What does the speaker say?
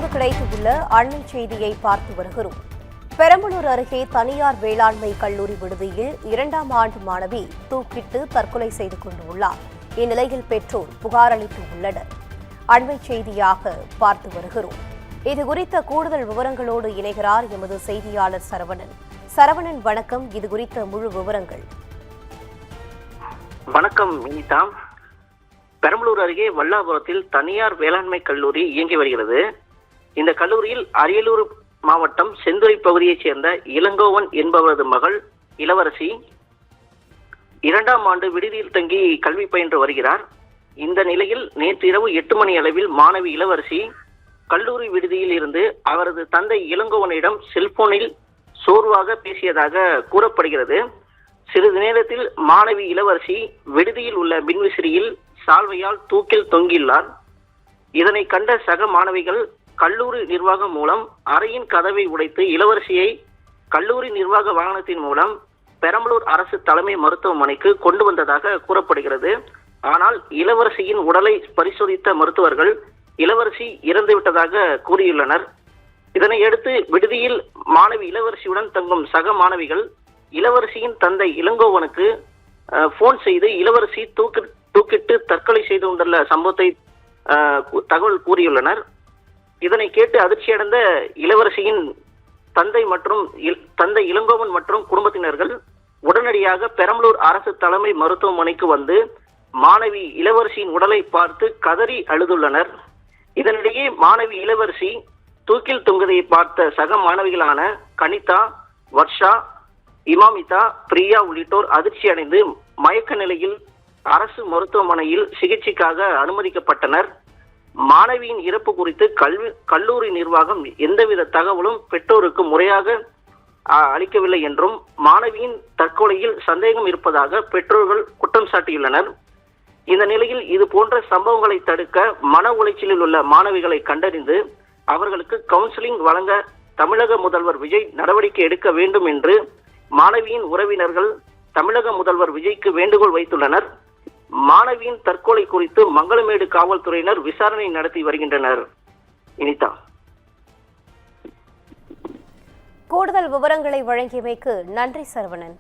தற்போது கிடைத்துள்ள அண்மை செய்தியை பார்த்து வருகிறோம். பெரம்பலூர் அருகே தனியார் வேளாண்மை கல்லூரி விடுதியில் 2ஆம் ஆண்டு மாணவி தூக்கிட்டு தற்கொலை செய்து கொண்டுள்ளார். இந்நிலையில் பெற்றோர் புகார் அளித்து உள்ளனர். அண்மை செய்தியாக பார்த்து வருகிறோம். இதுகுறித்த கூடுதல் விவரங்களோடு இணைகிறார் எமது செய்தியாளர் சரவணன். சரவணன், வணக்கம். இதுகுறித்த முழு விவரங்கள். வணக்கம் வினிதா. பெரம்பலூர் அருகே வல்லாபுரத்தில் தனியார் வேளாண்மை கல்லூரி இயங்கி வருகிறது. இந்த கல்லூரியில் அரியலூர் மாவட்டம் செந்துறை பகுதியைச் சேர்ந்த இளங்கோவன் என்பவரது மகள் இளவரசி 2ஆம் ஆண்டு விடுதியில் தங்கி கல்வி பயின்று வருகிறார். இந்த நிலையில் நேற்று இரவு 8 மணி அளவில் மாணவி இளவரசி கல்லூரி விடுதியில் இருந்து அவரது தந்தை இளங்கோவனிடம் செல்போனில் சோர்வாக பேசியதாக கூறப்படுகிறது. சிறிது நேரத்தில் மாணவி இளவரசி விடுதியில் உள்ள மின்விசிறியில் சால்வையால் தூக்கில் தொங்கியுள்ளார். இதனை கண்ட சக மாணவிகள் கல்லூரி நிர்வாகம் மூலம் அறையின் கதவை உடைத்து இளவரசியை கல்லூரி நிர்வாக வாகனத்தின் மூலம் பெரம்பலூர் அரசு தலைமை மருத்துவமனைக்கு கொண்டு வந்ததாக கூறப்படுகிறது. ஆனால் இளவரசியின் உடலை பரிசோதித்த மருத்துவர்கள் இளவரசி இறந்துவிட்டதாக கூறியுள்ளனர். இதனையடுத்து விடுதியில் மாணவி இளவரசியுடன் தங்கும் சக மாணவிகள் இளவரசியின் தந்தை இளங்கோவனுக்கு போன் செய்து இளவரசி தூக்கிட்டு தற்கொலை செய்து கொண்டுள்ள சம்பவத்தை தகவல் கூறியுள்ளனர். இதனை கேட்டு அதிர்ச்சியடைந்த இளவரசியின் தந்தை இளங்கோவன் மற்றும் குடும்பத்தினர்கள் உடனடியாக பெரம்பலூர் அரசு தலைமை மருத்துவமனைக்கு வந்து மாணவி இளவரசியின் உடலை பார்த்து கதறி அழுதுள்ளனர். இதனிடையே மாணவி இளவரசி தூக்கில் தொங்குவதை பார்த்த சக மாணவிகளான கனிதா, வர்ஷா, இமாமிதா, பிரியா உள்ளிட்டோர் அதிர்ச்சி அடைந்து மயக்க நிலையில் அரசு மருத்துவமனையில் சிகிச்சைக்காக அனுமதிக்கப்பட்டனர். மாணவியின் இறப்பு குறித்து கல்லூரி நிர்வாகம் எந்தவித தகவலும் பெற்றோருக்கு முறையாக அளிக்கவில்லை என்றும் மாணவியின் தற்கொலையில் சந்தேகம் இருப்பதாக பெற்றோர்கள் குற்றம் சாட்டியுள்ளனர். இந்த நிலையில் இது போன்ற சம்பவங்களை தடுக்க மன உளைச்சலில் உள்ள மாணவிகளை கண்டறிந்து அவர்களுக்கு கவுன்சிலிங் வழங்க தமிழக முதல்வர் விஜய் நடவடிக்கை எடுக்க வேண்டும் என்று மாணவியின் உறவினர்கள் தமிழக முதல்வர் விஜய்க்கு வேண்டுகோள் வைத்துள்ளனர். மாணவியின் தற்கொலை குறித்து மங்களமேடு காவல்துறையினர் விசாரணை நடத்தி வருகின்றனர். இனிதா, கூடுதல் விவரங்களை வழங்கியமைக்கு நன்றி சரவணன்.